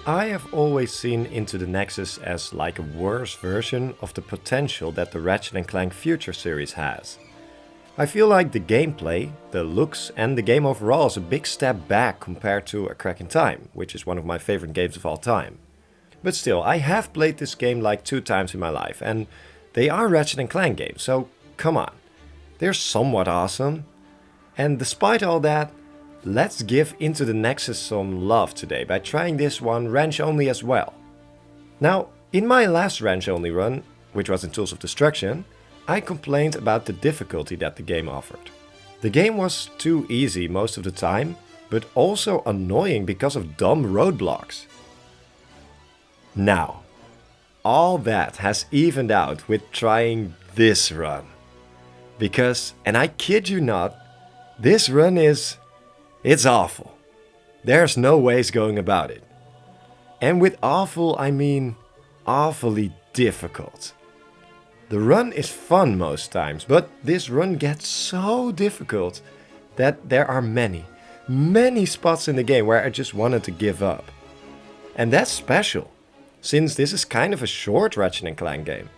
I have always seen Into the Nexus as like a worse version of the potential that the Ratchet and Clank Future series has. I feel like the gameplay, the looks and the game overall is a big step back compared to A Crack in Time, which is one of my favorite games of all time. But still, I have played this game like 2 times in my life and they are Ratchet and Clank games, so come on. They're somewhat awesome. And despite all that, let's give Into the Nexus some love today by trying this one wrench only as well. Now, in my last wrench only run, which was in Tools of Destruction, I complained about the difficulty that the game offered. The game was too easy most of the time, but also annoying because of dumb roadblocks. Now, all that has evened out with trying this run. Because, and I kid you not, this run it's awful. There's no ways going about it. And with awful, I mean awfully difficult. The run is fun most times, but this run gets so difficult that there are many spots in the game where I just wanted to give up. And that's special, since this is kind of a short Ratchet and Clank game.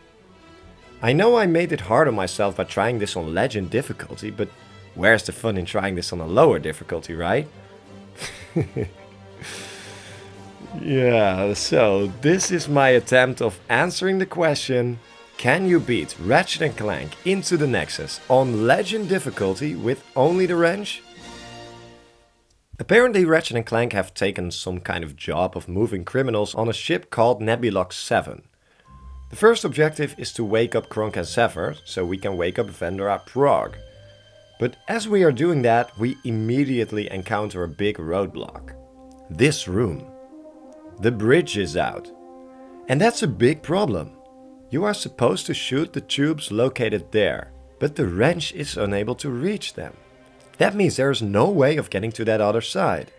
I know I made it hard on myself by trying this on Legend difficulty, but where's the fun in trying this on a lower difficulty, right? Yeah, so this is my attempt of answering the question: can you beat Ratchet and Clank Into the Nexus on Legend difficulty with only the wrench? Apparently Ratchet and Clank have taken some kind of job of moving criminals on a ship called Nebulok 7. The first objective is to wake up Kronk and Sever, so we can wake up Vendora Prague. But as we are doing that, we immediately encounter a big roadblock. This room. The bridge is out. And that's a big problem. You are supposed to shoot the tubes located there, but the wrench is unable to reach them. That means there is no way of getting to that other side.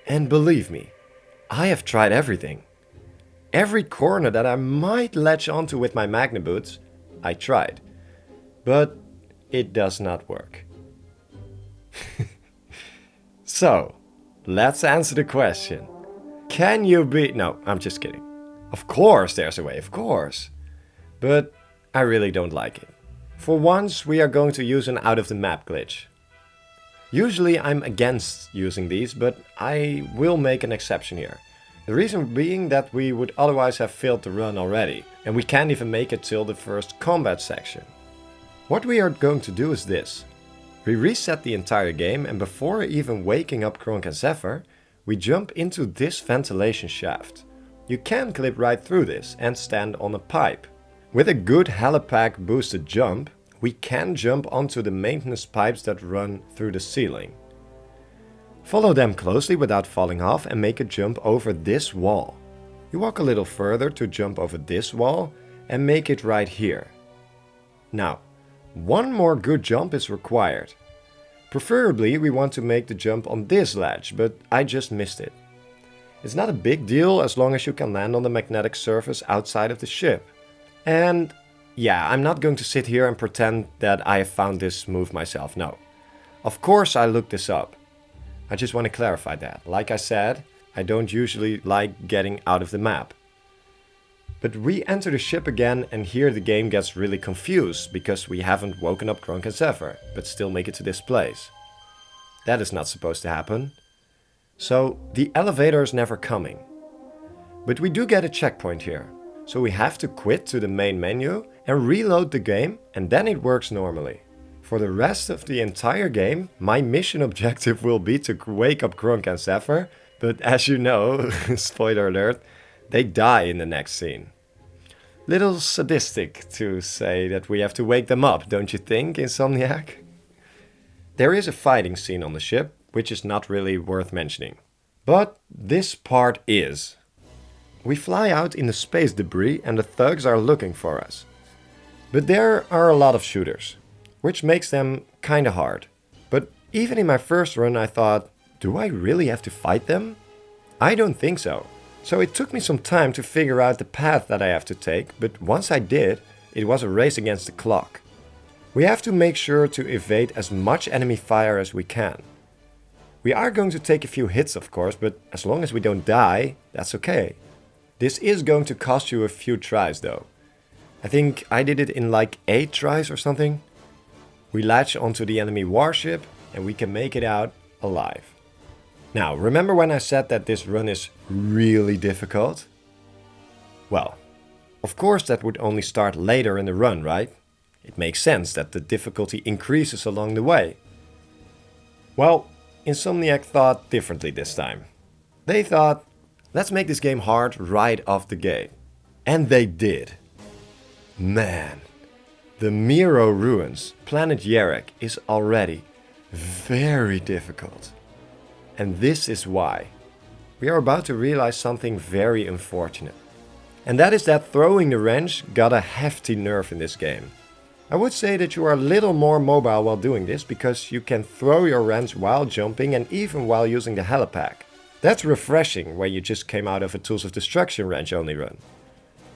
And believe me, I have tried everything. Every corner that I might latch onto with my Magna boots, I tried. But it does not work. So, let's answer the question. Can you beat... No, I'm just kidding. Of course there's a way, of course. But I really don't like it. For once, we are going to use an out-of-the-map glitch. Usually I'm against using these, but I will make an exception here. The reason being that we would otherwise have failed the run already, and we can't even make it till the first combat section. What we are going to do is this. We reset the entire game, and before even waking up Kronk and Zephyr, we jump into this ventilation shaft. You can clip right through this and stand on a pipe. With a good helipack boosted jump, we can jump onto the maintenance pipes that run through the ceiling. Follow them closely without falling off and make a jump over this wall. You walk a little further to jump over this wall and make it right here. Now, one more good jump is required. Preferably we want to make the jump on this ledge, but I just missed it. It's not a big deal as long as you can land on the magnetic surface outside of the ship. And yeah, I'm not going to sit here and pretend that I have found this move myself, no. Of course I looked this up. I just want to clarify that. Like I said, I don't usually like getting out of the map. But we enter the ship again and here the game gets really confused because we haven't woken up Kronk and Zephyr, but still make it to this place. That is not supposed to happen. So the elevator is never coming. But we do get a checkpoint here. So we have to quit to the main menu and reload the game and then it works normally. For the rest of the entire game, my mission objective will be to wake up Kronk and Zephyr, but as you know, spoiler alert, they die in the next scene. Little sadistic to say that we have to wake them up, don't you think, Insomniac? There is a fighting scene on the ship, which is not really worth mentioning. But this part is. We fly out in the space debris and the thugs are looking for us. But there are a lot of shooters, which makes them kinda hard. But even in my first run I thought, do I really have to fight them? I don't think so. So it took me some time to figure out the path that I have to take, but once I did, it was a race against the clock. We have to make sure to evade as much enemy fire as we can. We are going to take a few hits, of course, but as long as we don't die, that's okay. This is going to cost you a few tries though. I think I did it in like 8 tries or something. We latch onto the enemy warship and we can make it out alive. Now, remember when I said that this run is really difficult? Well, of course that would only start later in the run, right? It makes sense that the difficulty increases along the way. Well, Insomniac thought differently this time. They thought, let's make this game hard right off the gate. And they did. Man, the Miro Ruins, planet Jarek, is already very difficult. And this is why. We are about to realize something very unfortunate. And that is that throwing the wrench got a hefty nerf in this game. I would say that you are a little more mobile while doing this because you can throw your wrench while jumping and even while using the helipack. That's refreshing when you just came out of a Tools of Destruction wrench only run.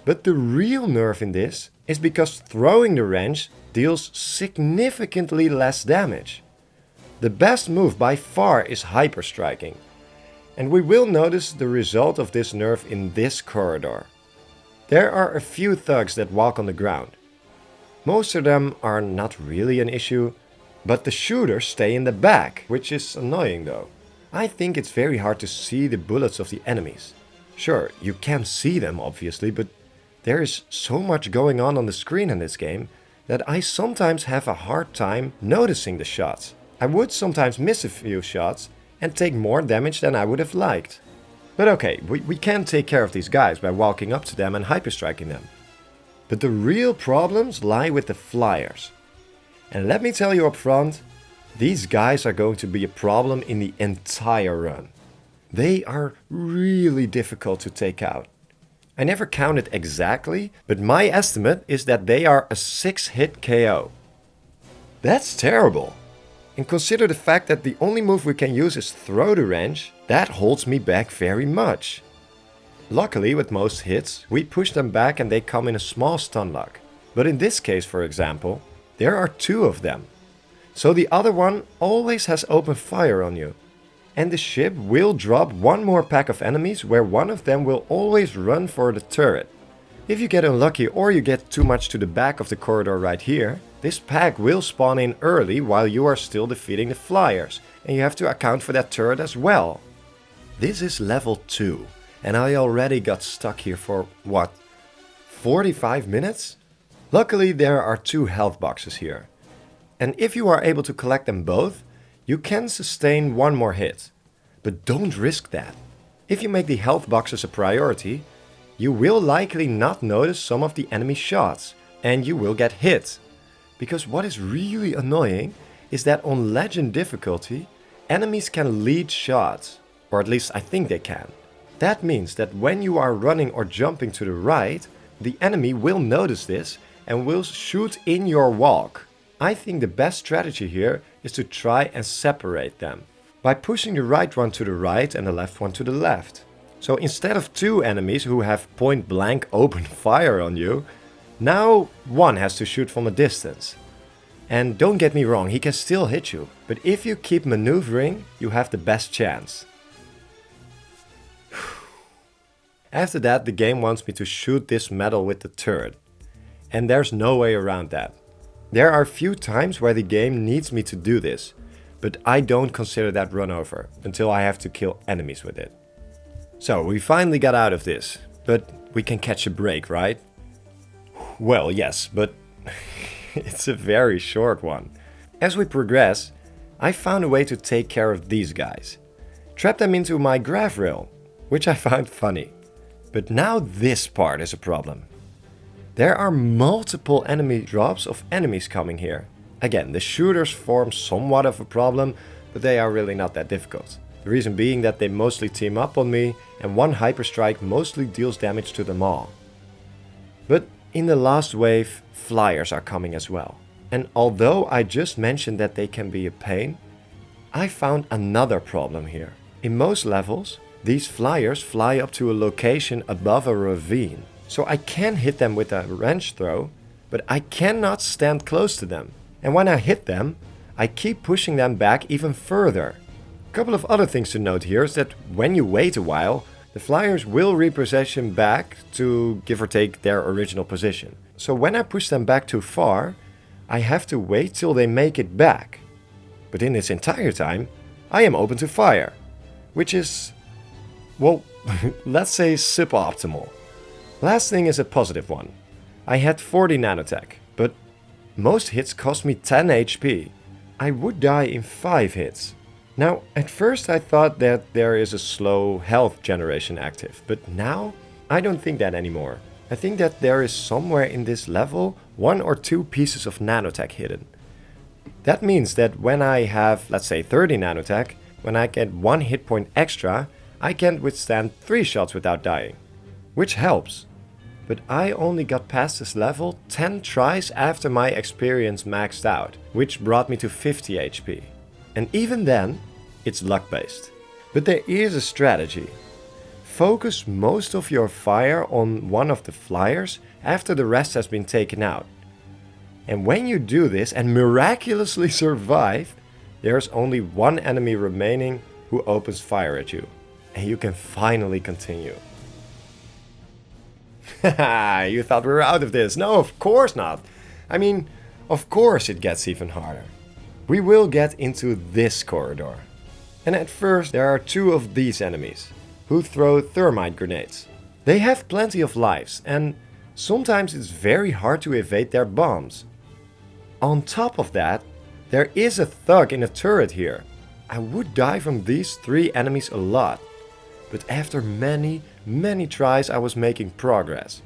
But the real nerf in this is because throwing the wrench deals significantly less damage. The best move by far is hyper striking. And we will notice the result of this nerf in this corridor. There are a few thugs that walk on the ground. Most of them are not really an issue, but the shooters stay in the back, which is annoying though. I think it's very hard to see the bullets of the enemies. Sure, you can see them obviously, but there is so much going on the screen in this game that I sometimes have a hard time noticing the shots. I would sometimes miss a few shots and take more damage than I would have liked. But okay, we can take care of these guys by walking up to them and hyperstriking them. But the real problems lie with the flyers. And let me tell you up front, these guys are going to be a problem in the entire run. They are really difficult to take out. I never counted exactly, but my estimate is that they are a 6-hit KO. That's terrible. And consider the fact that the only move we can use is throw the wrench, that holds me back very much. Luckily, with most hits, we push them back and they come in a small stun lock. But in this case, for example, there are 2 of them. So the other one always has open fire on you. And the ship will drop 1 more pack of enemies where one of them will always run for the turret. If you get unlucky or you get too much to the back of the corridor right here, this pack will spawn in early while you are still defeating the flyers, and you have to account for that turret as well. This is level 2, and I already got stuck here for, what, 45 minutes? Luckily there are 2 health boxes here. And if you are able to collect them both, you can sustain 1 more hit. But don't risk that. If you make the health boxes a priority, you will likely not notice some of the enemy shots, and you will get hit. Because what is really annoying is that on legend difficulty, enemies can lead shots, or at least I think they can. That means that when you are running or jumping to the right, the enemy will notice this and will shoot in your walk. I think the best strategy here is to try and separate them by pushing the right one to the right and the left one to the left. So instead of 2 enemies who have point blank open fire on you, now 1 has to shoot from a distance. And don't get me wrong, he can still hit you, but if you keep maneuvering, you have the best chance. After that, the game wants me to shoot this metal with the turret. And there's no way around that. There are few times where the game needs me to do this, but I don't consider that run over until I have to kill enemies with it. So we finally got out of this, but we can catch a break, right? Well, yes, but it's a very short one. As we progress, I found a way to take care of these guys. Trap them into my graph rail, which I found funny. But now this part is a problem. There are multiple enemy drops of enemies coming here. Again, the shooters form somewhat of a problem, but they are really not that difficult. The reason being that they mostly team up on me and one hyperstrike mostly deals damage to them all. But in the last wave, flyers are coming as well. And although I just mentioned that they can be a pain, I found another problem here. In most levels, these flyers fly up to a location above a ravine. So I can hit them with a wrench throw, but I cannot stand close to them. And when I hit them, I keep pushing them back even further. Couple of other things to note here is that when you wait a while, the flyers will reposition back to give or take their original position. So when I push them back too far, I have to wait till they make it back. But in this entire time, I am open to fire, which is, well, let's say suboptimal. Last thing is a positive one. I had 40 nanotech, but most hits cost me 10 HP. I would die in 5 hits. Now, at first I thought that there is a slow health generation active, but now I don't think that anymore. I think that there is somewhere in this level 1 or 2 pieces of nanotech hidden. That means that when I have, let's say 30 nanotech, when I get 1 hit point extra, I can withstand 3 shots without dying, which helps. But I only got past this level 10 tries after my experience maxed out, which brought me to 50 HP. And even then, it's luck based. But there is a strategy. Focus most of your fire on one of the flyers after the rest has been taken out. And when you do this and miraculously survive, there's only one enemy remaining who opens fire at you. And you can finally continue. Haha, you thought we were out of this. No, of course not. I mean, of course it gets even harder. We will get into this corridor. And at first there are 2 of these enemies, who throw thermite grenades. They have plenty of lives, and sometimes it's very hard to evade their bombs. On top of that, there is a thug in a turret here. I would die from these 3 enemies a lot, but after many tries I was making progress.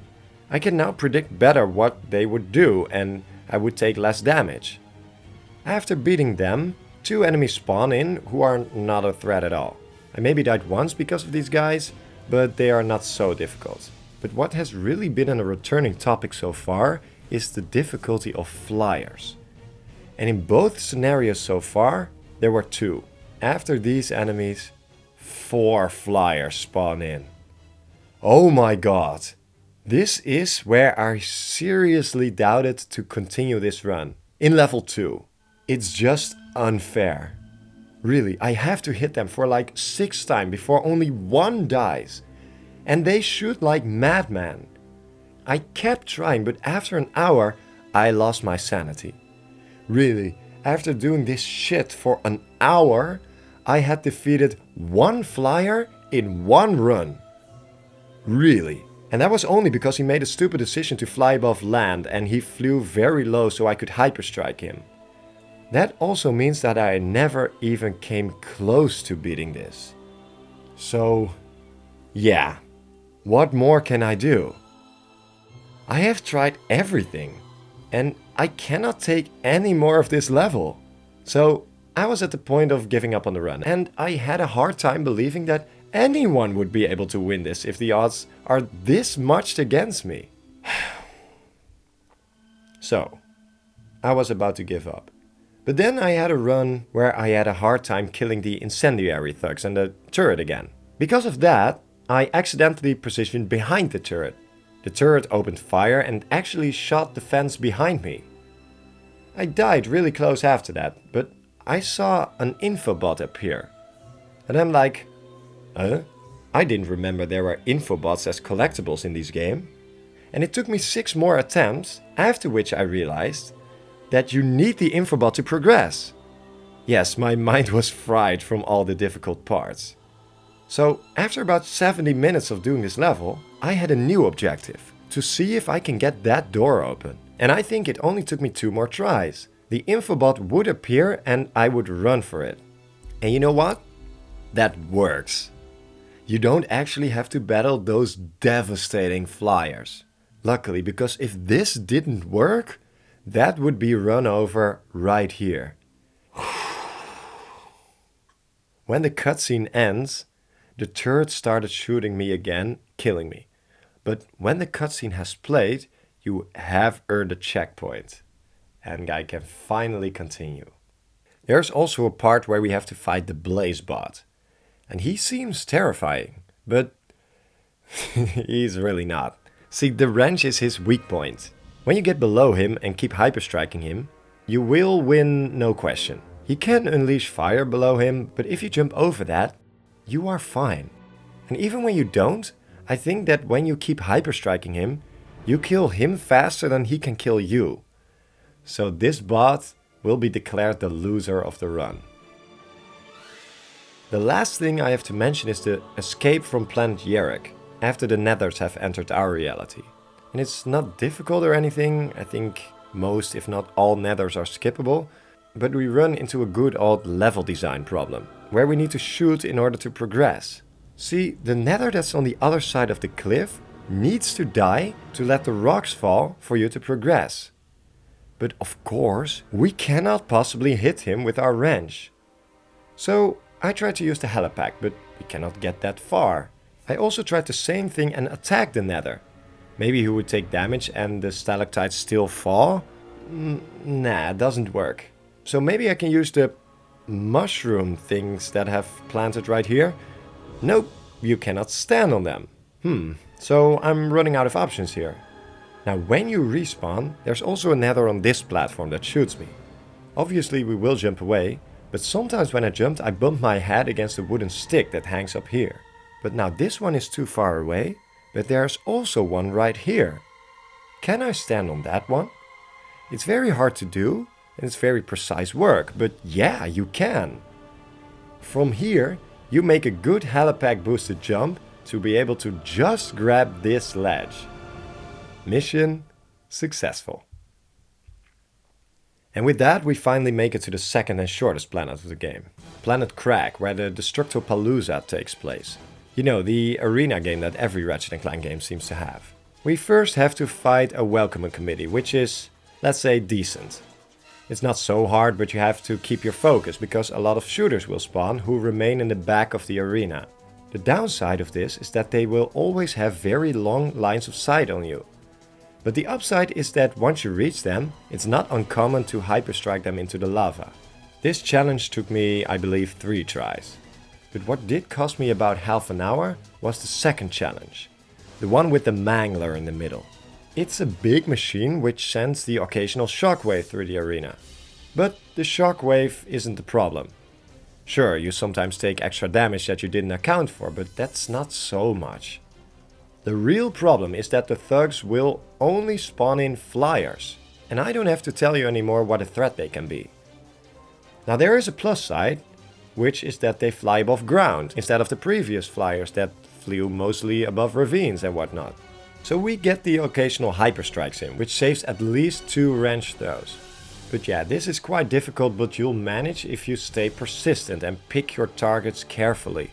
I can now predict better what they would do and I would take less damage. After beating them, 2 enemies spawn in who are not a threat at all. I maybe died once because of these guys, but they are not so difficult. But what has really been a returning topic so far is the difficulty of flyers. And in both scenarios so far, there were 2. After these enemies, 4 flyers spawn in. Oh my god! This is where I seriously doubted to continue this run. In level 2. It's just unfair. Really, I have to hit them for like 6 times before only 1 dies. And they shoot like madmen. I kept trying, but after an hour, I lost my sanity. Really, after doing this shit for an hour, I had defeated 1 flyer in 1 run. Really. And that was only because he made a stupid decision to fly above land and he flew very low so I could hyperstrike him. That also means that I never even came close to beating this. So, yeah. What more can I do? I have tried everything and I cannot take any more of this level. So I was at the point of giving up on the run and I had a hard time believing that anyone would be able to win this if the odds are this much against me. So, I was about to give up. But then I had a run where I had a hard time killing the incendiary thugs and the turret again. Because of that, I accidentally positioned behind the turret. The turret opened fire and actually shot the fence behind me. I died really close after that, but I saw an infobot appear. And I'm like, I didn't remember there were infobots as collectibles in this game. And it took me 6 more attempts, after which I realized that you need the infobot to progress. Yes, my mind was fried from all the difficult parts. So after about 70 minutes of doing this level, I had a new objective, to see if I can get that door open. And I think it only took me 2 more tries. The infobot would appear and I would run for it. And you know what? That works. You don't actually have to battle those devastating flyers. Luckily, because if this didn't work, that would be run over right here. When the cutscene ends, the turret started shooting me again, killing me. But when the cutscene has played, you have earned a checkpoint. And I can finally continue. There's also a part where we have to fight the Blaze bot. And he seems terrifying, but he's really not. See, the wrench is his weak point. When you get below him and keep hyperstriking him, you will win no question. He can unleash fire below him, but if you jump over that, you are fine. And even when you don't, I think that when you keep hyperstriking him, you kill him faster than he can kill you. So this bot will be declared the loser of the run. The last thing I have to mention is the escape from planet Jarek, after the Nethers have entered our reality. And it's not difficult or anything, I think most if not all Nethers are skippable, but we run into a good old level design problem, where we need to shoot in order to progress. See, the Nether that's on the other side of the cliff needs to die to let the rocks fall for you to progress. But of course, we cannot possibly hit him with our wrench. So I tried to use the helipad, but we cannot get that far. I also tried the same thing and attacked the Nether. Maybe he would take damage and the stalactites still fall? Nah, it doesn't work. So maybe I can use the mushroom things that have planted right here? Nope, you cannot stand on them. So I'm running out of options here. Now when you respawn, there's also a Nether on this platform that shoots me. Obviously we will jump away, but sometimes when I jumped I bumped my head against a wooden stick that hangs up here. But now this one is too far away, but there's also one right here. Can I stand on that one? It's very hard to do and it's very precise work, but yeah, you can. From here, you make a good helipad boosted jump to be able to just grab this ledge. Mission successful. And with that, we finally make it to the second and shortest planet of the game. Planet Crack, where the Destructopalooza takes place. You know, the arena game that every Ratchet and Clank game seems to have. We first have to fight a welcoming committee, which is, let's say, decent. It's not so hard, but you have to keep your focus, because a lot of shooters will spawn who remain in the back of the arena. The downside of this is that they will always have very long lines of sight on you. But the upside is that once you reach them, it's not uncommon to hyperstrike them into the lava. This challenge took me, I believe, 3 tries. But what did cost me about half an hour was the second challenge. The one with the mangler in the middle. It's a big machine which sends the occasional shockwave through the arena. But the shockwave isn't the problem. Sure, you sometimes take extra damage that you didn't account for, but that's not so much. The real problem is that the thugs will only spawn in flyers. And I don't have to tell you anymore what a threat they can be. Now there is a plus side, which is that they fly above ground, instead of the previous flyers that flew mostly above ravines and whatnot. So we get the occasional hyperstrikes in, which saves at least 2 wrench throws. But yeah, this is quite difficult, but you'll manage if you stay persistent and pick your targets carefully.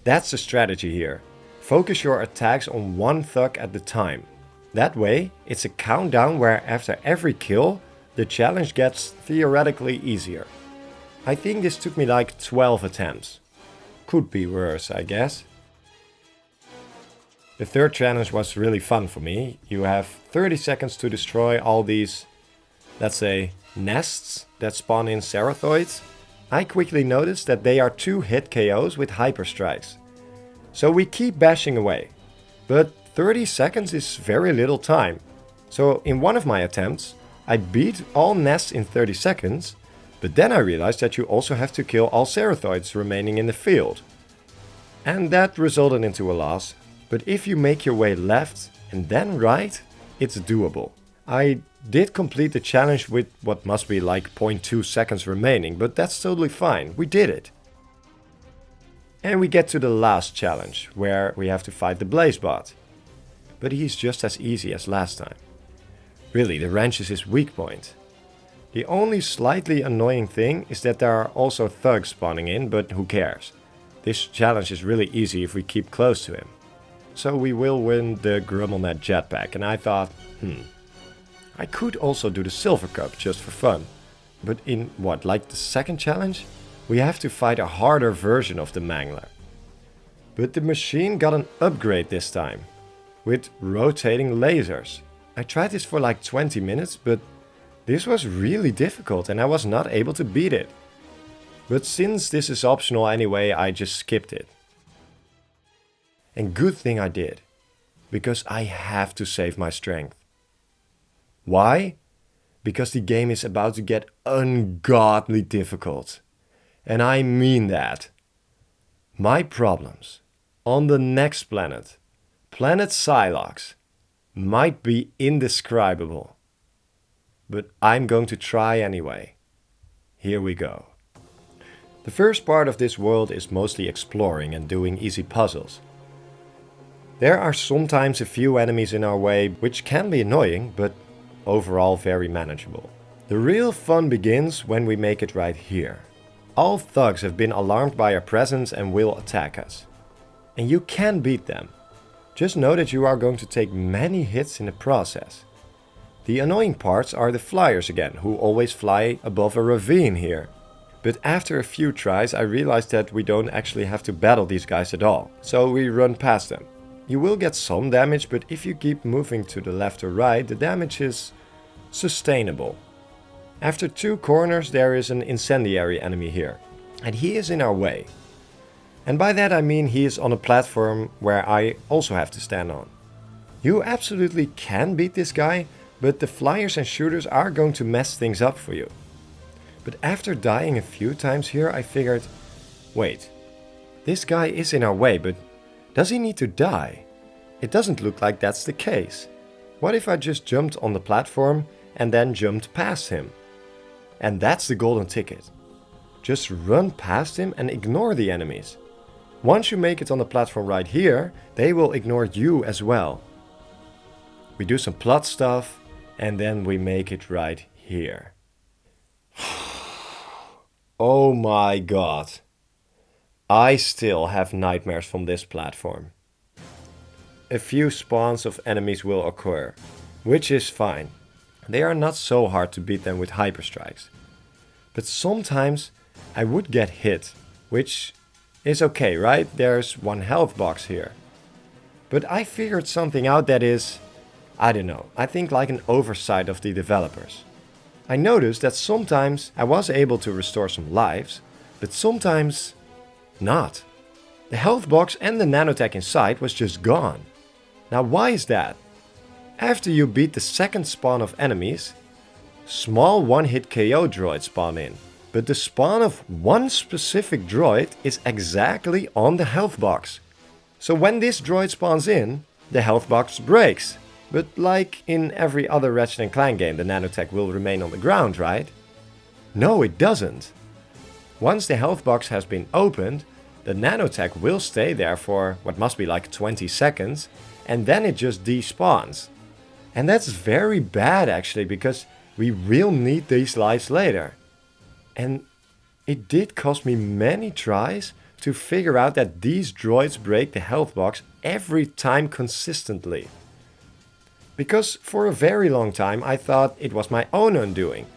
That's the strategy here. Focus your attacks on one thug at the time. That way, it's a countdown where after every kill, the challenge gets theoretically easier. I think this took me like 12 attempts. Could be worse, I guess. The third challenge was really fun for me. You have 30 seconds to destroy all these, let's say, nests that spawn in cerathoids. I quickly noticed that they are 2 hit KOs with hyperstrikes. So we keep bashing away. But 30 seconds is very little time. So in one of my attempts, I beat all nests in 30 seconds, but then I realized that you also have to kill all cerathoids remaining in the field. And that resulted into a loss. But if you make your way left and then right, it's doable. I did complete the challenge with what must be like 0.2 seconds remaining, but that's totally fine. We did it. And we get to the last challenge, where we have to fight the Blaze bot. But he's just as easy as last time. Really, the wrench is his weak point. The only slightly annoying thing is that there are also thugs spawning in, but who cares? This challenge is really easy if we keep close to him. So we will win the GrumbleNet jetpack, and I thought, I could also do the Silver Cup just for fun. But in what, like the second challenge? We have to fight a harder version of the Mangler. But the machine got an upgrade this time, with rotating lasers. I tried this for like 20 minutes, but this was really difficult and I was not able to beat it. But since this is optional anyway, I just skipped it. And good thing I did, because I have to save my strength. Why? because the game is about to get ungodly difficult. And I mean that. My problems on the next planet, planet Psylox, might be indescribable. But I'm going to try anyway. Here we go. The first part of this world is mostly exploring and doing easy puzzles. There are sometimes a few enemies in our way, which can be annoying, but overall very manageable. The real fun begins when we make it right here. All thugs have been alarmed by our presence and will attack us. And you can beat them. Just know that you are going to take many hits in the process. The annoying parts are the flyers again, who always fly above a ravine here. But after a few tries I realized that we don't actually have to battle these guys at all, so we run past them. You will get some damage, but if you keep moving to the left or right, the damage is sustainable. After 2 corners there is an incendiary enemy here, and he is in our way. And by that I mean he is on a platform where I also have to stand on. You absolutely can beat this guy, but the flyers and shooters are going to mess things up for you. But after dying a few times here I figured, wait, this guy is in our way, but does he need to die? It doesn't look like that's the case. What if I just jumped on the platform and then jumped past him? And that's the golden ticket. Just run past him and ignore the enemies. Once you make it on the platform right here, they will ignore you as well. We do some plot stuff and then we make it right here. Oh my god. I still have nightmares from this platform. A few spawns of enemies will occur, which is fine. They are not so hard to beat them with hyper strikes. But sometimes I would get hit, which is okay, right? There's 1 health box here. But I figured something out that is, I don't know, I think like an oversight of the developers. I noticed that sometimes I was able to restore some lives, but sometimes not. The health box and the nanotech inside was just gone. Now why is that? After you beat the second spawn of enemies, small one-hit KO droids spawn in. But the spawn of one specific droid is exactly on the health box. So when this droid spawns in, the health box breaks. But like in every other Ratchet and Clank game, the nanotech will remain on the ground, right? No, it doesn't. Once the health box has been opened, the nanotech will stay there for what must be like 20 seconds, and then it just despawns. And that's very bad actually, because we will need these lives later. And it did cost me many tries to figure out that these droids break the health box every time consistently. Because for a very long time I thought it was my own undoing.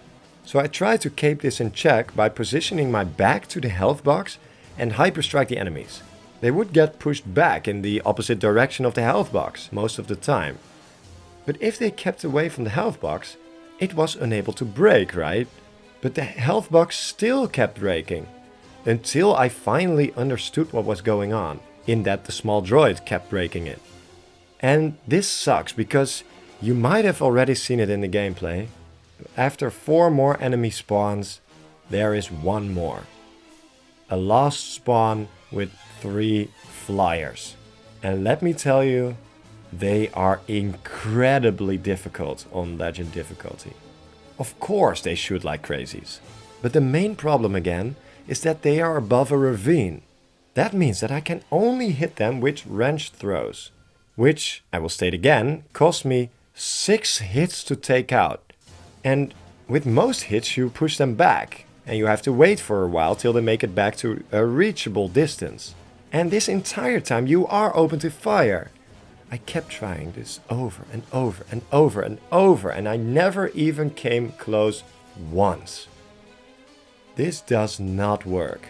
So I tried to keep this in check by positioning my back to the health box and hyperstrike the enemies. They would get pushed back in the opposite direction of the health box most of the time. But if they kept away from the health box, it was unable to break, right? But the health box still kept breaking. Until I finally understood what was going on, in that the small droid kept breaking it. And this sucks because you might have already seen it in the gameplay. After 4 more enemy spawns, there is 1 more. A lost spawn with 3 flyers. And let me tell you, they are incredibly difficult on Legend difficulty. Of course they shoot like crazies. But the main problem again is that they are above a ravine. That means that I can only hit them with wrench throws. Which, I will state again, cost me 6 hits to take out. And with most hits you push them back. And you have to wait for a while till they make it back to a reachable distance. And this entire time you are open to fire. I kept trying this over and over and over and over, and I never even came close once. This does not work.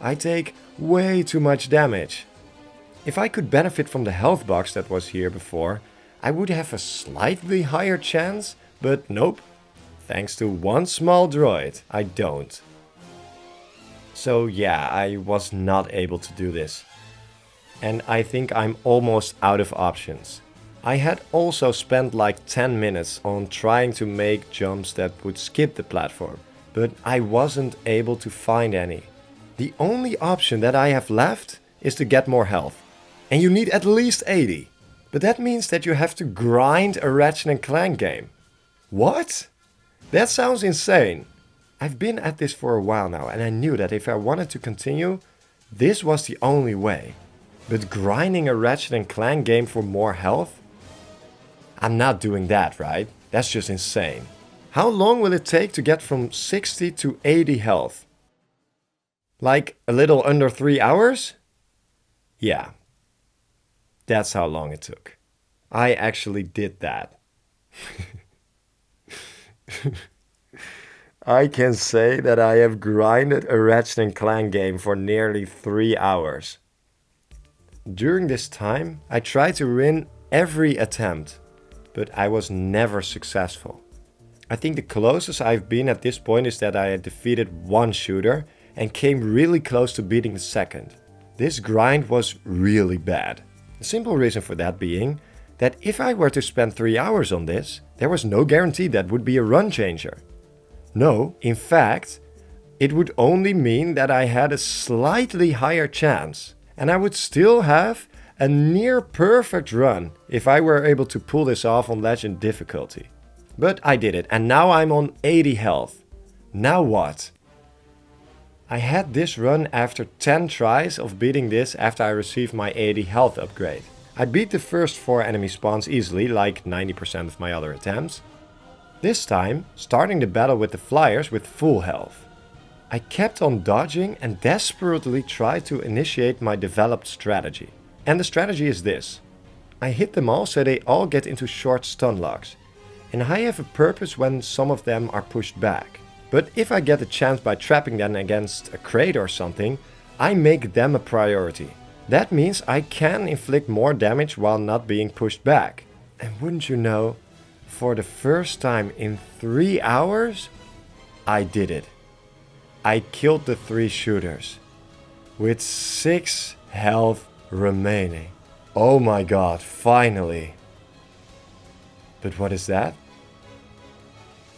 I take way too much damage. If I could benefit from the health box that was here before, I would have a slightly higher chance, but nope. Thanks to 1 small droid, I don't. So yeah, I was not able to do this. And I think I'm almost out of options. I had also spent like 10 minutes on trying to make jumps that would skip the platform, but I wasn't able to find any. The only option that I have left is to get more health. And you need at least 80. But that means that you have to grind a Ratchet and Clank game. What? That sounds insane. I've been at this for a while now and I knew that if I wanted to continue, this was the only way. But grinding a Ratchet and Clank game for more health? I'm not doing that, right? That's just insane. How long will it take to get from 60 to 80 health? Like a little under 3 hours? Yeah. That's how long it took. I actually did that. I can say that I have grinded a Ratchet and Clank game for nearly 3 hours. During this time, I tried to win every attempt, but I was never successful. I think the closest I've been at this point is that I had defeated one shooter and came really close to beating the second. This grind was really bad. The simple reason for that being that if I were to spend 3 hours on this, there was no guarantee that would be a run changer. No, in fact, it would only mean that I had a slightly higher chance, and I would still have a near perfect run if I were able to pull this off on Legend difficulty. But I did it, and now I'm on 80 health. Now what? I had this run after 10 tries of beating this after I received my 80 health upgrade. I beat the first 4 enemy spawns easily, like 90% of my other attempts. This time, starting the battle with the flyers with full health. I kept on dodging and desperately tried to initiate my developed strategy. And the strategy is this. I hit them all so they all get into short stun locks. And I have a purpose when some of them are pushed back. But if I get a chance by trapping them against a crate or something, I make them a priority. That means I can inflict more damage while not being pushed back. And wouldn't you know, for the first time in 3 hours, I did it. I killed the 3 shooters with 6 health remaining. Oh my god, finally. But what is that?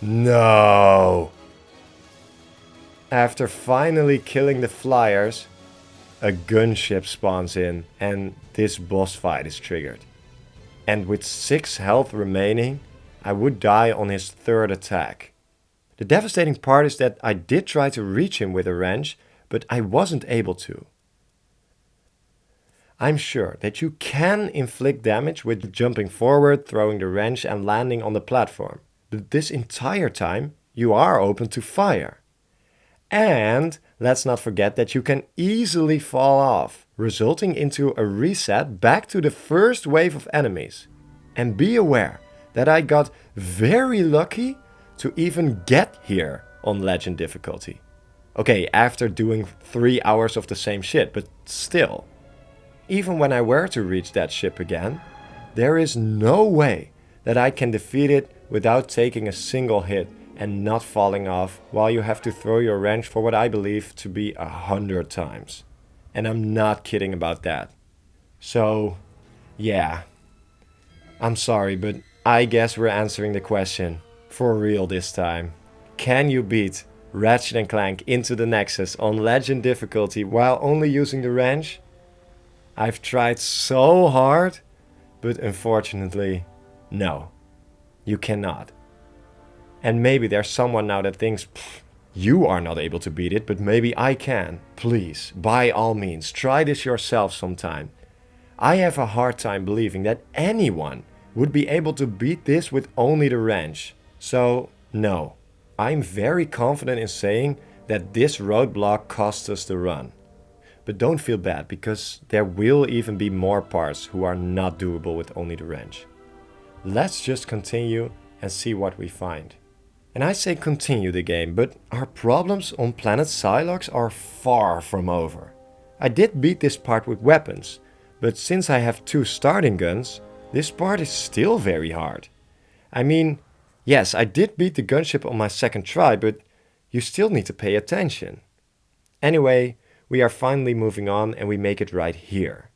No! After finally killing the flyers, a gunship spawns in and this boss fight is triggered. And with 6 health remaining, I would die on his 3rd attack. The devastating part is that I did try to reach him with a wrench, but I wasn't able to. I'm sure that you can inflict damage with jumping forward, throwing the wrench and landing on the platform. But this entire time, you are open to fire. And let's not forget that you can easily fall off, resulting into a reset back to the first wave of enemies. And be aware that I got very lucky to even get here on Legend difficulty. Okay, after doing 3 hours of the same shit, but still. Even when I were to reach that ship again, there is no way that I can defeat it without taking a single hit and not falling off while you have to throw your wrench for what I believe to be 100 times. And I'm not kidding about that. So, yeah. I'm sorry, but I guess we're answering the question for real this time. Can you beat Ratchet and Clank Into the Nexus on Legend difficulty while only using the wrench? I've tried so hard, but unfortunately, no. You cannot. And maybe there's someone now that thinks, you are not able to beat it, but maybe I can. Please, by all means, try this yourself sometime. I have a hard time believing that anyone would be able to beat this with only the wrench. So, no. I'm very confident in saying that this roadblock cost us the run. But don't feel bad, because there will even be more parts who are not doable with only the wrench. Let's just continue and see what we find. And I say continue the game, but our problems on planet Psylox are far from over. I did beat this part with weapons, but since I have 2 starting guns, this part is still very hard. I mean, yes, I did beat the gunship on my 2nd try, but you still need to pay attention. Anyway, we are finally moving on and we make it right here.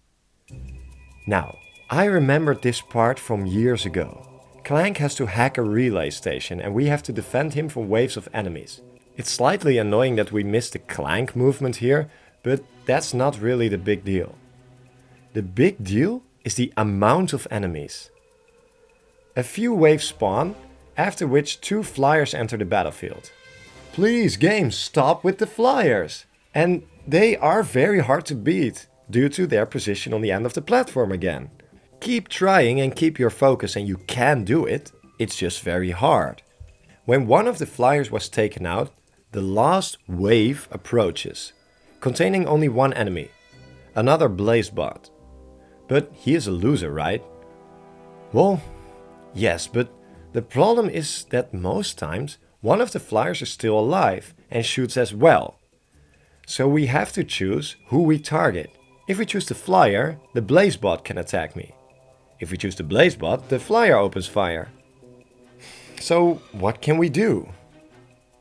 Now, I remembered this part from years ago. Clank has to hack a relay station and we have to defend him from waves of enemies. It's slightly annoying that we missed the Clank movement here, but that's not really the big deal. The big deal is the amount of enemies. A few waves spawn, after which 2 flyers enter the battlefield. Please game, stop with the flyers! And they are very hard to beat, due to their position on the end of the platform again. Keep trying and keep your focus and you can do it, it's just very hard. When one of the flyers was taken out, the last wave approaches, containing only 1 enemy, another Blazebot. But he is a loser, right? Well, yes, but the problem is that most times one of the flyers is still alive and shoots as well. So we have to choose who we target. If we choose the flyer, the Blazebot can attack me. If we choose the Blazebot, the flyer opens fire. So what can we do?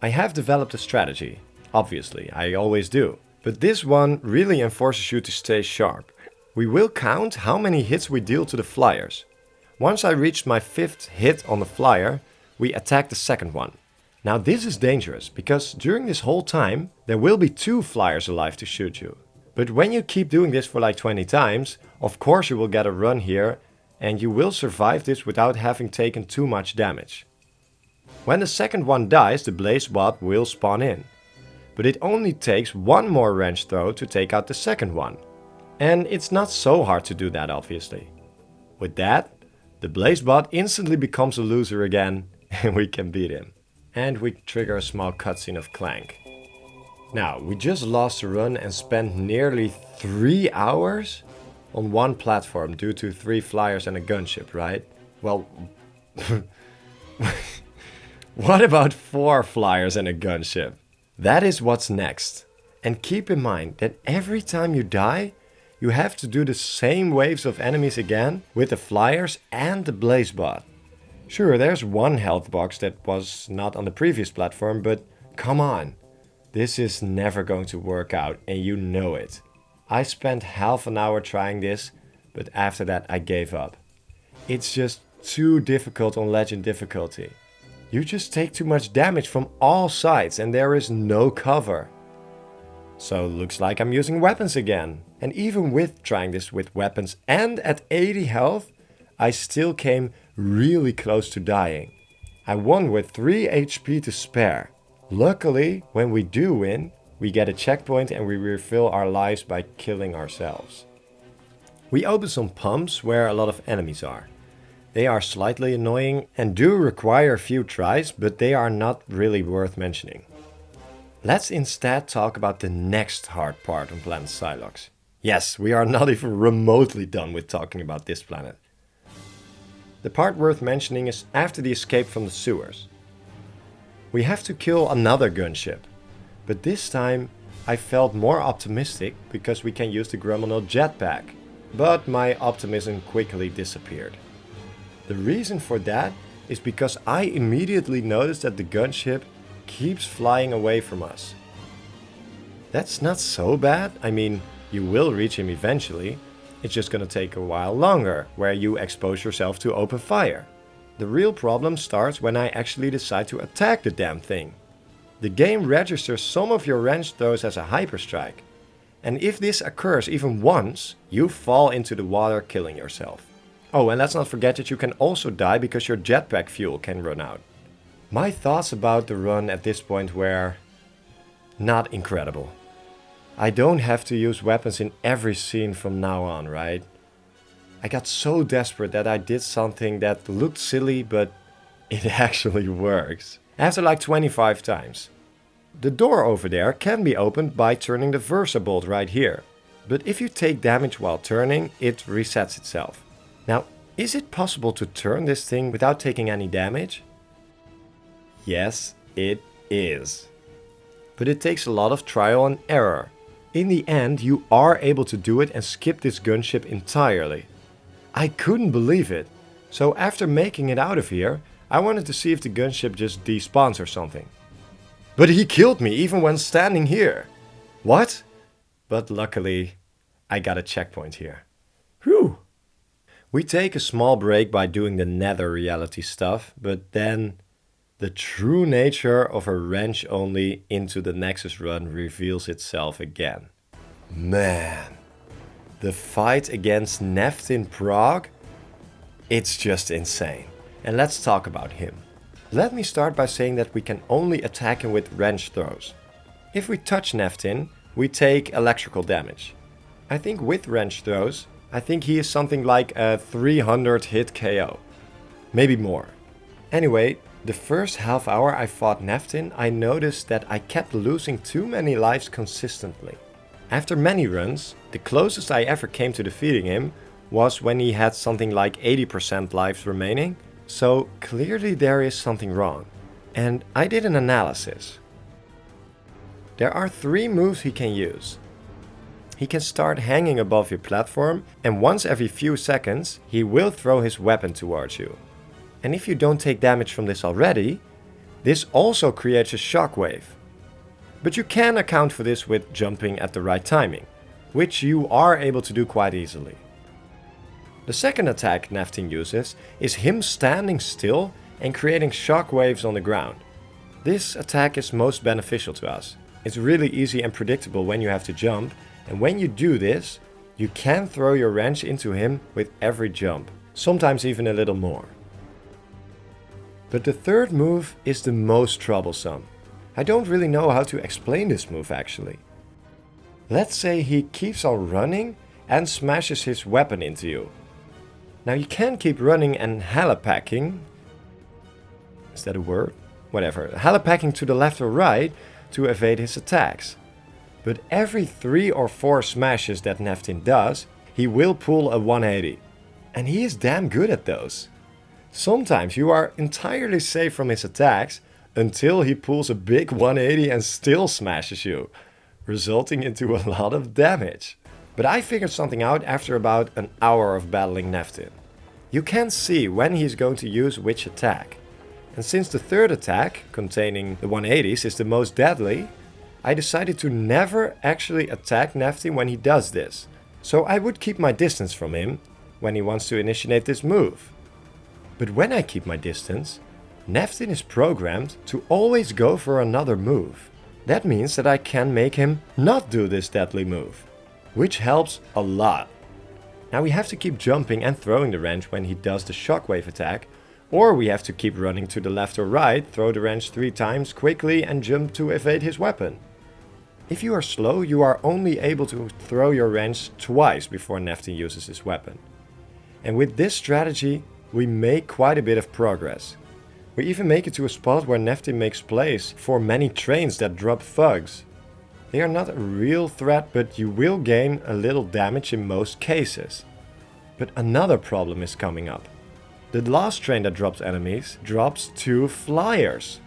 I have developed a strategy. Obviously, I always do. But this one really enforces you to stay sharp. We will count how many hits we deal to the flyers. Once I reached my 5th hit on the flyer, we attack the second one. Now this is dangerous, because during this whole time, there will be 2 flyers alive to shoot you. But when you keep doing this for like 20 times, of course you will get a run here, and you will survive this without having taken too much damage. When the second one dies, the Blazebot will spawn in. But it only takes 1 more wrench throw to take out the second one. And it's not so hard to do that, obviously. With that, the Blazebot instantly becomes a loser again, and we can beat him. And we trigger a small cutscene of Clank. Now, we just lost a run and spent nearly 3 hours on one platform due to 3 flyers and a gunship, right? Well, what about 4 flyers and a gunship? That is what's next. And keep in mind that every time you die, you have to do the same waves of enemies again with the flyers and the Blazebot. Sure, there's 1 health box that was not on the previous platform, but come on. This is never going to work out and you know it. I spent half an hour trying this, but after that I gave up. It's just too difficult on Legend difficulty. You just take too much damage from all sides and there is no cover. So looks like I'm using weapons again. And even with trying this with weapons and at 80 health, I still came really close to dying. I won with 3 HP to spare. Luckily, when we do win, we get a checkpoint and we refill our lives by killing ourselves. We open some pumps where a lot of enemies are. They are slightly annoying and do require a few tries, but they are not really worth mentioning. Let's instead talk about the next hard part on planet Psylox. Yes, we are not even remotely done with talking about this planet. The part worth mentioning is after the escape from the sewers. We have to kill another gunship, but this time I felt more optimistic because we can use the Grummanel jetpack, but my optimism quickly disappeared. The reason for that is because I immediately noticed that the gunship keeps flying away from us. That's not so bad, I mean, you will reach him eventually, it's just gonna take a while longer, where you expose yourself to open fire. The real problem starts when I actually decide to attack the damn thing. The game registers some of your wrench throws as a hyperstrike, and if this occurs even once, you fall into the water killing yourself. Oh, and let's not forget that you can also die because your jetpack fuel can run out. My thoughts about the run at this point were not incredible. I don't have to use weapons in every scene from now on, right? I got so desperate that I did something that looked silly, but it actually works. After like 25 times. The door over there can be opened by turning the Versabolt right here. But if you take damage while turning, it resets itself. Now, is it possible to turn this thing without taking any damage? Yes, it is. But it takes a lot of trial and error. In the end, you are able to do it and skip this gunship entirely. I couldn't believe it. So after making it out of here, I wanted to see if the gunship just despawns or something. But he killed me even when standing here. What? But luckily, I got a checkpoint here. Whew. We take a small break by doing the nether reality stuff, but then the true nature of a wrench-only Into the Nexus run reveals itself again. Man, the fight against Naftin Prague? It's just insane. And let's talk about him. Let me start by saying that we can only attack him with wrench throws. If we touch Naftin, we take electrical damage. I think with wrench throws, I think he is something like a 300 hit KO. Maybe more. Anyway, the first half hour I fought Naftin, I noticed that I kept losing too many lives consistently. After many runs, the closest I ever came to defeating him was when he had something like 80% lives remaining, so clearly there is something wrong. And I did an analysis. There are 3 moves he can use. He can start hanging above your platform, and once every few seconds he will throw his weapon towards you. And if you don't take damage from this already, this also creates a shockwave. But you can account for this with jumping at the right timing, which you are able to do quite easily. The second attack Naftin uses is him standing still and creating shockwaves on the ground. This attack is most beneficial to us. It's really easy and predictable when you have to jump, and when you do this, you can throw your wrench into him with every jump, sometimes even a little more. But the third move is the most troublesome. I don't really know how to explain this move actually. Let's say he keeps on running and smashes his weapon into you. Now you can keep running and helipacking. Is that a word? Whatever. Helipacking to the left or right to evade his attacks. But every 3 or 4 smashes that Naftin does, he will pull a 180. And he is damn good at those. Sometimes you are entirely safe from his attacks until he pulls a big 180 and still smashes you, resulting into a lot of damage. But I figured something out after about an hour of battling Naftin. You can see when he's going to use which attack. And since the third attack, containing the 180s, is the most deadly, I decided to never actually attack Naftin when he does this. So I would keep my distance from him when he wants to initiate this move. But when I keep my distance, Naftin is programmed to always go for another move. That means that I can make him not do this deadly move, which helps a lot. Now we have to keep jumping and throwing the wrench when he does the shockwave attack, or we have to keep running to the left or right, throw the wrench 3 times quickly and jump to evade his weapon. If you are slow, you are only able to throw your wrench twice before Naftin uses his weapon. And with this strategy, we make quite a bit of progress. We even make it to a spot where Naftin makes place for many trains that drop thugs. They are not a real threat, but you will gain a little damage in most cases. But another problem is coming up. The last train that drops enemies drops 2 flyers.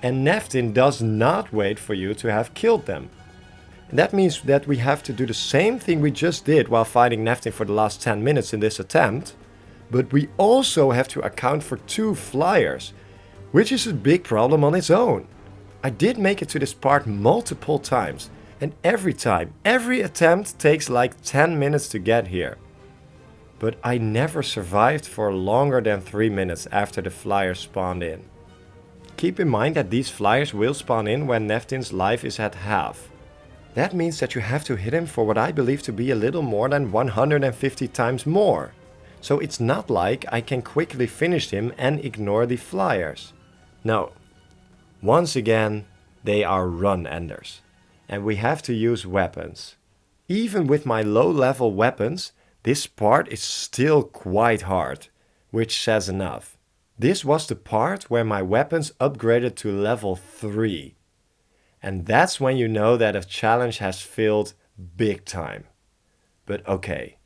And Naftin does not wait for you to have killed them. And that means that we have to do the same thing we just did while fighting Naftin for the last 10 minutes in this attempt. But we also have to account for 2 flyers, which is a big problem on its own. I did make it to this part multiple times, and every attempt takes like 10 minutes to get here. But I never survived for longer than 3 minutes after the flyers spawned in. Keep in mind that these flyers will spawn in when Naftin's life is at half. That means that you have to hit him for what I believe to be a little more than 150 times more. So it's not like I can quickly finish him and ignore the flyers. No. Once again, they are run enders. And we have to use weapons. Even with my low level weapons, this part is still quite hard, which says enough. This was the part where my weapons upgraded to level 3. And that's when you know that a challenge has failed big time. But okay.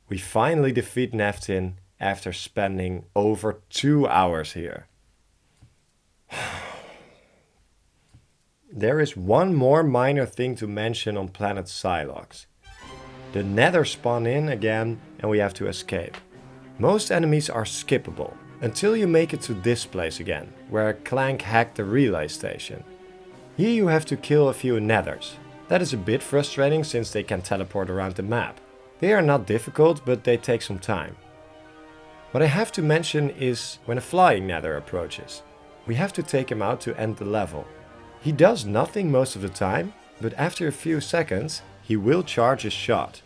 We finally defeat Naftin after spending over 2 hours here. There is one more minor thing to mention on planet Psylox. The nether spawn in again and we have to escape. Most enemies are skippable until you make it to this place again, where Clank hacked the relay station. Here you have to kill a few nethers. That is a bit frustrating since they can teleport around the map. They are not difficult, but they take some time. What I have to mention is when a flying nether approaches. We have to take him out to end the level. He does nothing most of the time, but after a few seconds he will charge his shot.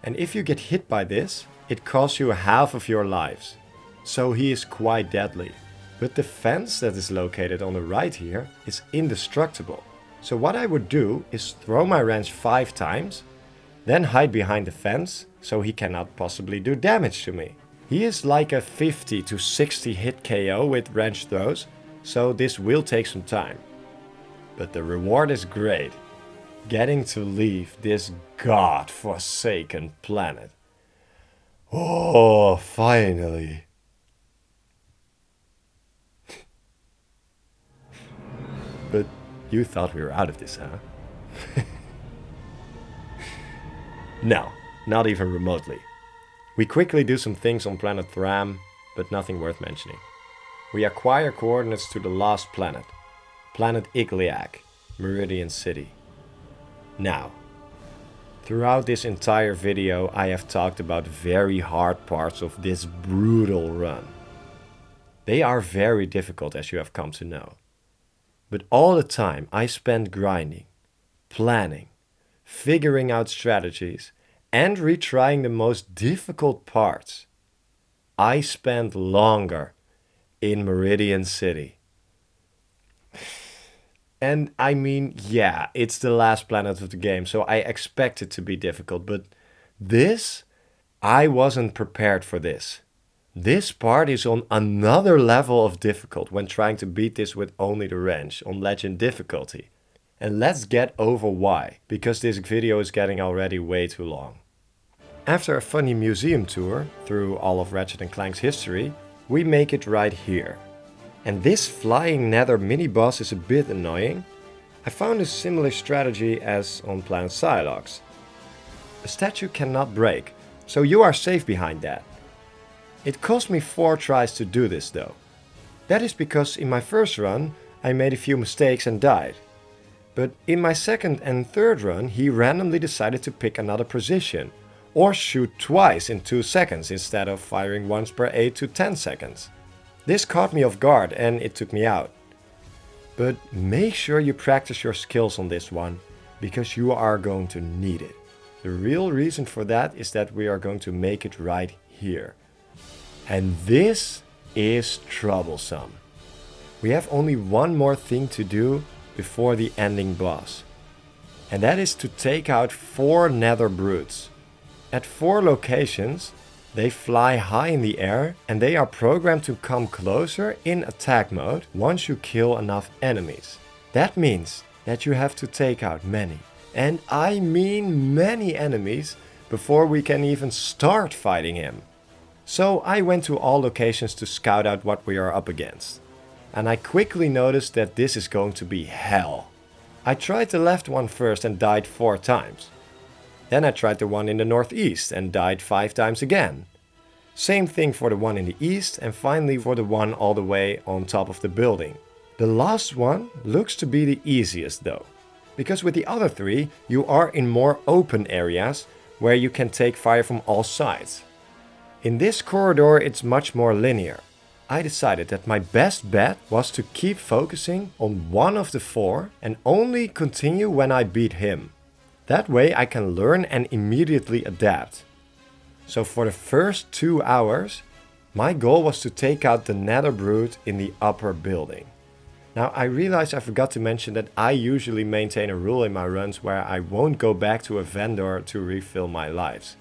And if you get hit by this, it costs you half of your lives. So he is quite deadly. But the fence that is located on the right here is indestructible. So what I would do is throw my wrench 5 times, then hide behind the fence so he cannot possibly do damage to me. He is like a 50 to 60 hit KO with wrench throws, so this will take some time. But the reward is great. Getting to leave this god-forsaken planet. Oh, finally. But you thought we were out of this, huh? No, not even remotely. We quickly do some things on planet Thram, but nothing worth mentioning. We acquire coordinates to the last planet, planet Igliak, Meridian City. Now, throughout this entire video I have talked about very hard parts of this brutal run. They are very difficult, as you have come to know. But all the time I spent grinding, planning, figuring out strategies, and retrying the most difficult parts. I spent longer in Meridian City. And I mean, yeah, it's the last planet of the game, so I expect it to be difficult, but this, I wasn't prepared for this. This part is on another level of difficult when trying to beat this with only the wrench on legend difficulty. And let's get over why, because this video is getting already way too long. After a funny museum tour through all of Ratchet and Clank's history, we make it right here. And this flying nether mini-boss is a bit annoying. I found a similar strategy as on planet Psylox. A statue cannot break, so you are safe behind that. It cost me 4 tries to do this though. That is because in my first run I made a few mistakes and died. But in my second and third run he randomly decided to pick another position, or shoot twice in 2 seconds instead of firing once per 8 to 10 seconds. This caught me off guard and it took me out. But make sure you practice your skills on this one, because you are going to need it. The real reason for that is that we are going to make it right here. And this is troublesome. We have only one more thing to do before the ending boss. And that is to take out 4 nether brutes. At 4 locations, they fly high in the air and they are programmed to come closer in attack mode once you kill enough enemies. That means that you have to take out many, and I mean many enemies, before we can even start fighting him. So I went to all locations to scout out what we are up against. And I quickly noticed that this is going to be hell. I tried the left one first and died 4 times. Then I tried the one in the northeast and died 5 times again. Same thing for the one in the east, and finally for the one all the way on top of the building. The last one looks to be the easiest though, because with the other 3 you are in more open areas where you can take fire from all sides. In this corridor it's much more linear. I decided that my best bet was to keep focusing on one of the 4 and only continue when I beat him. That way I can learn and immediately adapt. So for the first 2 hours, my goal was to take out the nether brute in the upper building. Now I realized I forgot to mention that I usually maintain a rule in my runs where I won't go back to a vendor to refill my lives.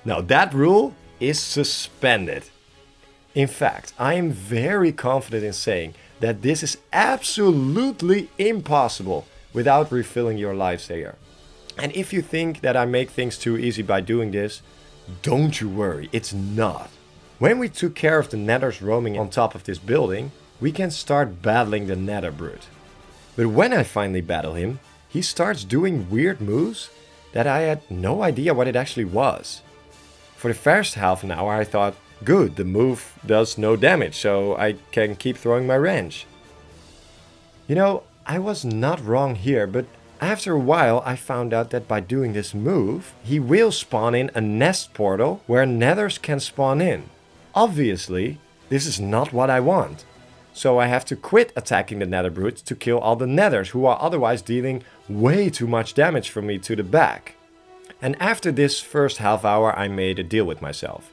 Now that rule is suspended. In fact, I am very confident in saying that this is absolutely impossible without refilling your lives there. And if you think that I make things too easy by doing this, don't you worry, it's not. When we took care of the nethers roaming on top of this building, we can start battling the nether brute. But when I finally battle him, he starts doing weird moves that I had no idea what it actually was. For the first half an hour I thought, good, the move does no damage, so I can keep throwing my wrench. You know, I was not wrong here, but After a while, I found out that by doing this move, he will spawn in a nest portal where nethers can spawn in. Obviously, this is not what I want. So I have to quit attacking the nether brutes to kill all the nethers who are otherwise dealing way too much damage from me to the back. And after this first half hour, I made a deal with myself.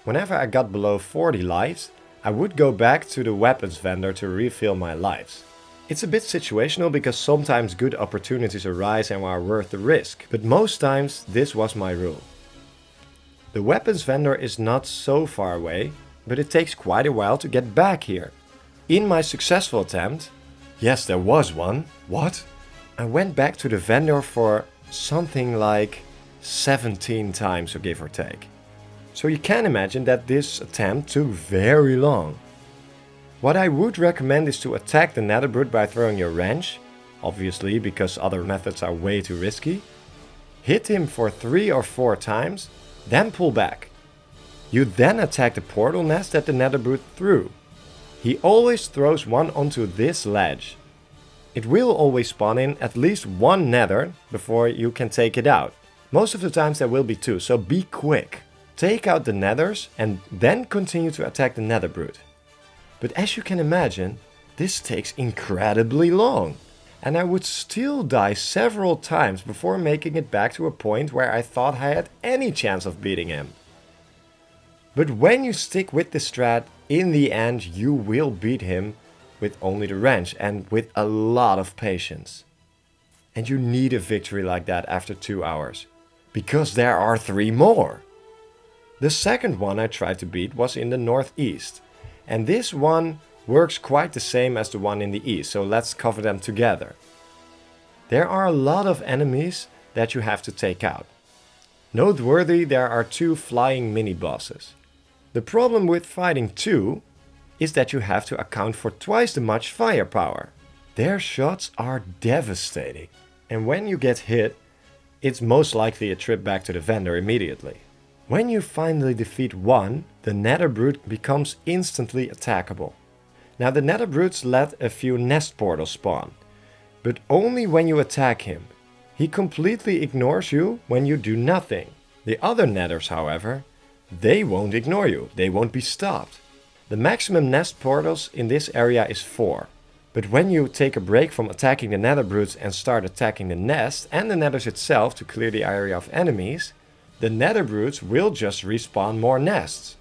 Whenever I got below 40 lives, I would go back to the weapons vendor to refill my lives. It's a bit situational because sometimes good opportunities arise and are worth the risk, but most times this was my rule. The weapons vendor is not so far away, but it takes quite a while to get back here. In my successful attempt, yes, there was one, what? I went back to the vendor for something like 17 times, or give or take. So you can imagine that this attempt took very long. What I would recommend is to attack the nether brute by throwing your wrench, obviously because other methods are way too risky. Hit him for 3 or 4 times, then pull back. You then attack the portal nest that the nether brute threw. He always throws one onto this ledge. It will always spawn in at least one nether before you can take it out. Most of the times there will be 2, so be quick. Take out the nethers and then continue to attack the nether brute. But as you can imagine, this takes incredibly long. And I would still die several times before making it back to a point where I thought I had any chance of beating him. But when you stick with the strat, in the end you will beat him with only the wrench and with a lot of patience. And you need a victory like that after 2 hours, because there are 3 more. The second one I tried to beat was in the northeast. And this one works quite the same as the one in the east, so let's cover them together. There are a lot of enemies that you have to take out. Noteworthy, there are 2 flying mini-bosses. The problem with fighting 2 is that you have to account for twice the much firepower. Their shots are devastating, and when you get hit, it's most likely a trip back to the vendor immediately. When you finally defeat one, the nether brute becomes instantly attackable. Now the nether brutes let a few nest portals spawn, but only when you attack him. He completely ignores you when you do nothing. The other nethers, however, they won't ignore you, they won't be stopped. The maximum nest portals in this area is 4. But when you take a break from attacking the nether brutes and start attacking the nest and the nethers itself to clear the area of enemies, the nether brutes will just respawn more nests.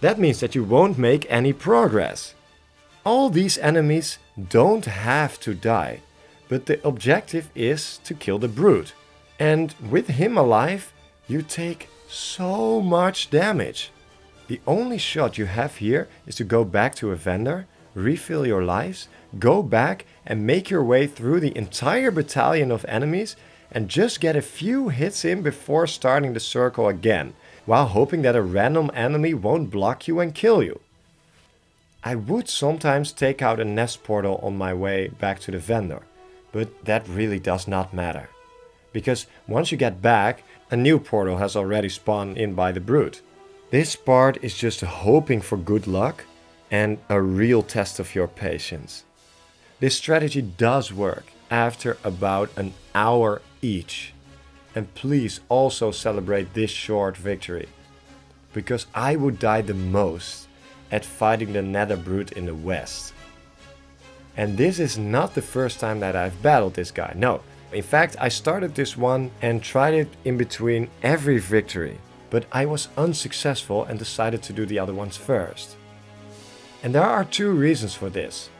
That means that you won't make any progress. All these enemies don't have to die, but the objective is to kill the brute. And with him alive, you take so much damage. The only shot you have here is to go back to a vendor, refill your lives, go back and make your way through the entire battalion of enemies and just get a few hits in before starting the circle again, while hoping that a random enemy won't block you and kill you. I would sometimes take out a nest portal on my way back to the vendor, but that really does not matter. Because once you get back, a new portal has already spawned in by the brute. This part is just hoping for good luck and a real test of your patience. This strategy does work after about an hour each. And please also celebrate this short victory, because I would die the most at fighting the nether brute in the west. And this is not the first time that I've battled this guy, no. In fact, I started this one and tried it in between every victory, but I was unsuccessful and decided to do the other ones first. And there are 2 reasons for this.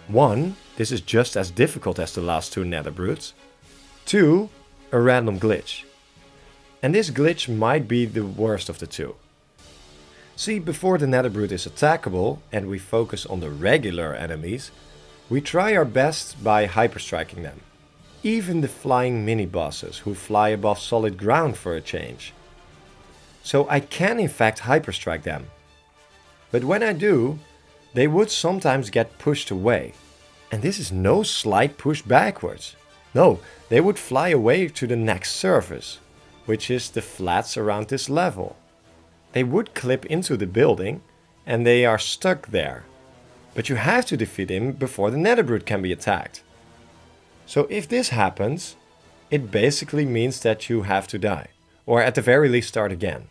1, this is just as difficult as the last 2 nether brutes. 2, a random glitch. And this glitch might be the worst of the 2. See, before the nether brute is attackable and we focus on the regular enemies, we try our best by hyperstriking them. Even the flying mini-bosses who fly above solid ground for a change. So I can in fact hyperstrike them. But when I do, they would sometimes get pushed away. And this is no slight push backwards. No, they would fly away to the next surface, which is the flats around this level. They would clip into the building and they are stuck there. But you have to defeat him before the nether brute can be attacked. So if this happens, it basically means that you have to die, or at the very least start again.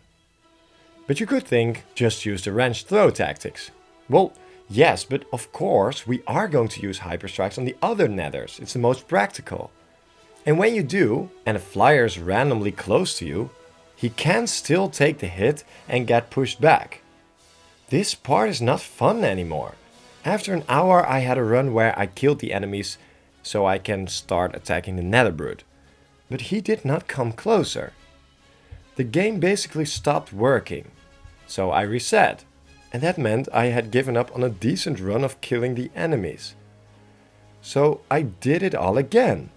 But you could think, just use the wrench throw tactics. Well, yes, but of course we are going to use hyperstrikes on the other nethers, it's the most practical. And when you do, and a flyer is randomly close to you, he can still take the hit and get pushed back. This part is not fun anymore. After an hour I had a run where I killed the enemies so I can start attacking the nether brute. But he did not come closer. The game basically stopped working. So I reset. And that meant I had given up on a decent run of killing the enemies. So I did it all again.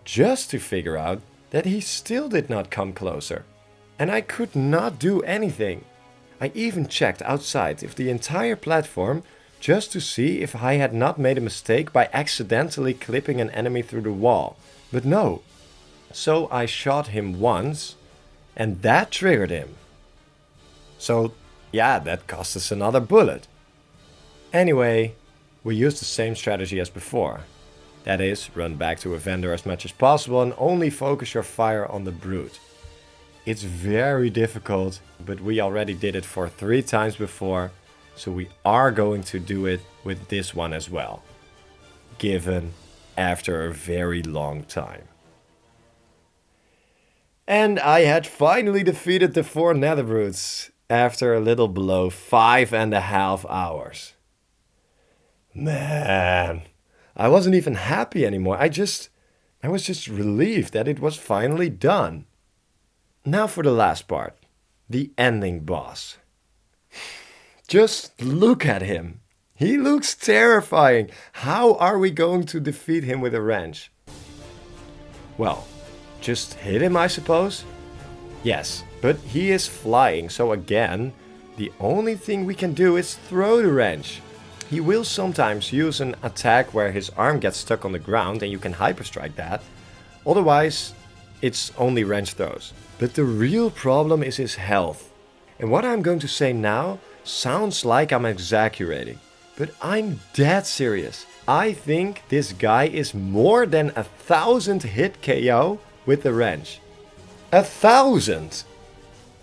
Just to figure out that he still did not come closer. And I could not do anything. I even checked outside of the entire platform just to see if I had not made a mistake by accidentally clipping an enemy through the wall. But no. So I shot him once and that triggered him. So yeah, that cost us another bullet. Anyway, we used the same strategy as before. That is, run back to a vendor as much as possible and only focus your fire on the brute. It's very difficult, but we already did it for 3 times before, so we are going to do it with this one as well. Given after a very long time. And I had finally defeated the 4 nether brutes after a little below 5.5 hours. Man, I wasn't even happy anymore. I was just relieved that it was finally done. Now for the last part, the ending boss. Just look at him. He looks terrifying. How are we going to defeat him with a wrench? Well, just hit him, I suppose? Yes, but he is flying, so again, the only thing we can do is throw the wrench. He will sometimes use an attack where his arm gets stuck on the ground and you can hyperstrike that. Otherwise, it's only wrench throws. But the real problem is his health. And what I'm going to say now sounds like I'm exaggerating, but I'm dead serious. I think this guy is more than 1,000 hit KO with the wrench. 1,000!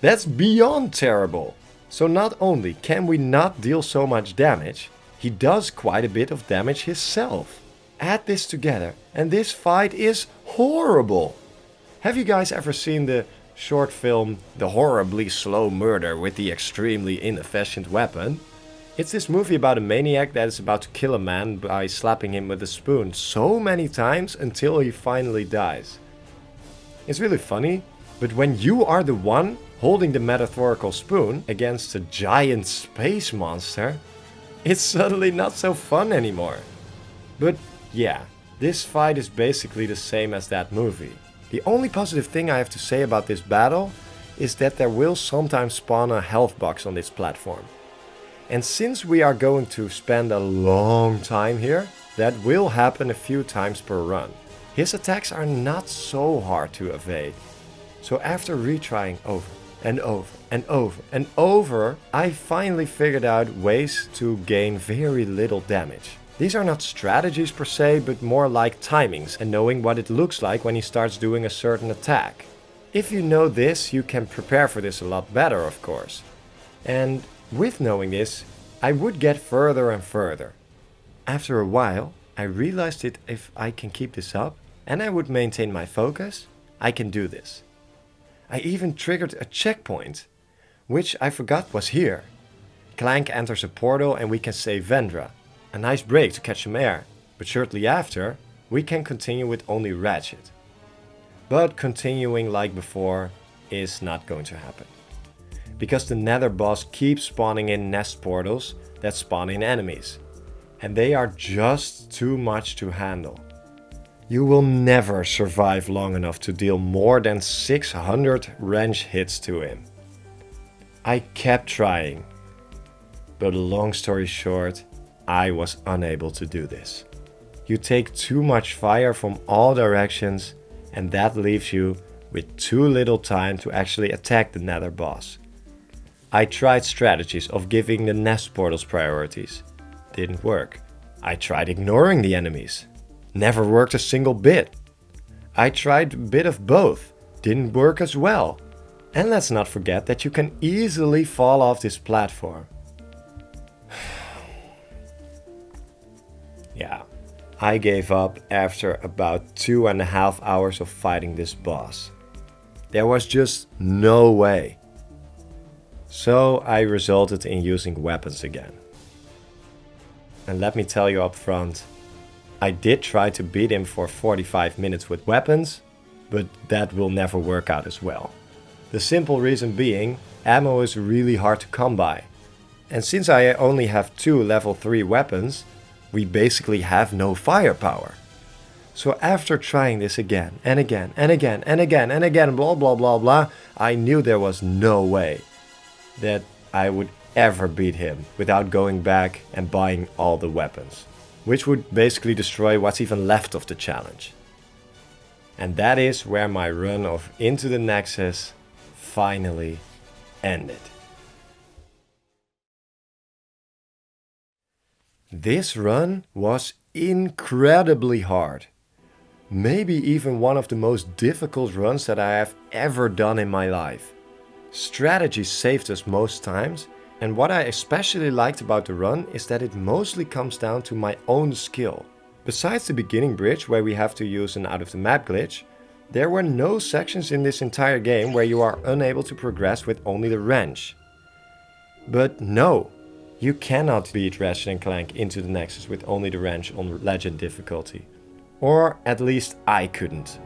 That's beyond terrible. So not only can we not deal so much damage, he does quite a bit of damage himself. Add this together and this fight is horrible. Have you guys ever seen the short film The Horribly Slow Murder with the Extremely Inefficient Weapon? It's this movie about a maniac that is about to kill a man by slapping him with a spoon so many times until he finally dies. It's really funny, but when you are the one holding the metaphorical spoon against a giant space monster, it's suddenly not so fun anymore. But yeah, this fight is basically the same as that movie. The only positive thing I have to say about this battle is that there will sometimes spawn a health box on this platform. And since we are going to spend a long time here, that will happen a few times per run. His attacks are not so hard to evade. So after retrying over and over and over and over, I finally figured out ways to gain very little damage. These are not strategies per se, but more like timings and knowing what it looks like when he starts doing a certain attack. If you know this, you can prepare for this a lot better, of course. And with knowing this, I would get further and further. After a while, I realized that if I can keep this up and I would maintain my focus, I can do this. I even triggered a checkpoint, which I forgot was here. Clank enters a portal and we can save Vendra. A nice break to catch some air, but shortly after, we can continue with only Ratchet. But continuing like before is not going to happen. Because the nether boss keeps spawning in nest portals that spawn in enemies. And they are just too much to handle. You will never survive long enough to deal more than 600 wrench hits to him. I kept trying, but long story short, I was unable to do this. You take too much fire from all directions and that leaves you with too little time to actually attack the nether boss. I tried strategies of giving the nest portals priorities. Didn't work. I tried ignoring the enemies. Never worked a single bit. I tried a bit of both. Didn't work as well. And let's not forget that you can easily fall off this platform. Yeah, I gave up after about 2.5 hours of fighting this boss. There was just no way. So I resulted in using weapons again. And let me tell you up front, I did try to beat him for 45 minutes with weapons, but that will never work out as well. The simple reason being, ammo is really hard to come by. And since I only have 2 level 3 weapons, we basically have no firepower. So after trying this again and again and again and again and again, blah blah blah blah, I knew there was no way that I would ever beat him without going back and buying all the weapons, which would basically destroy what's even left of the challenge. And that is where my run of Into the Nexus finally ended. This run was incredibly hard. Maybe even one of the most difficult runs that I have ever done in my life. Strategy saved us most times, and what I especially liked about the run is that it mostly comes down to my own skill. Besides the beginning bridge where we have to use an out of the map glitch, there were no sections in this entire game where you are unable to progress with only the wrench. But no, you cannot beat Ratchet and Clank Into the Nexus with only the wrench on Legend difficulty. Or at least I couldn't.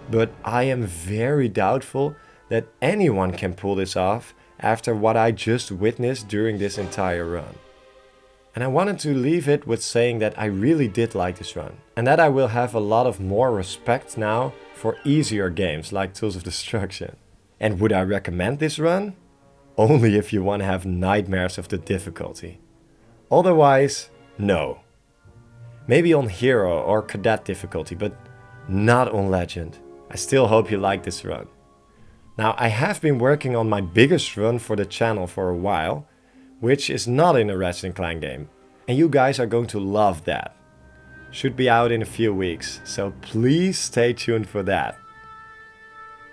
But I am very doubtful that anyone can pull this off after what I just witnessed during this entire run. And I wanted to leave it with saying that I really did like this run. And that I will have a lot of more respect now for easier games like Tools of Destruction. And would I recommend this run? Only if you want to have nightmares of the difficulty. Otherwise, no. Maybe on Hero or Cadet difficulty, but not on Legend. I still hope you like this run. Now, I have been working on my biggest run for the channel for a while, which is not in a Ratchet and Clank game. And you guys are going to love that. Should be out in a few weeks, so please stay tuned for that.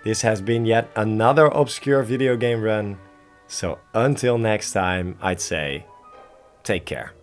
This has been yet another obscure video game run. So until next time, I'd say, take care.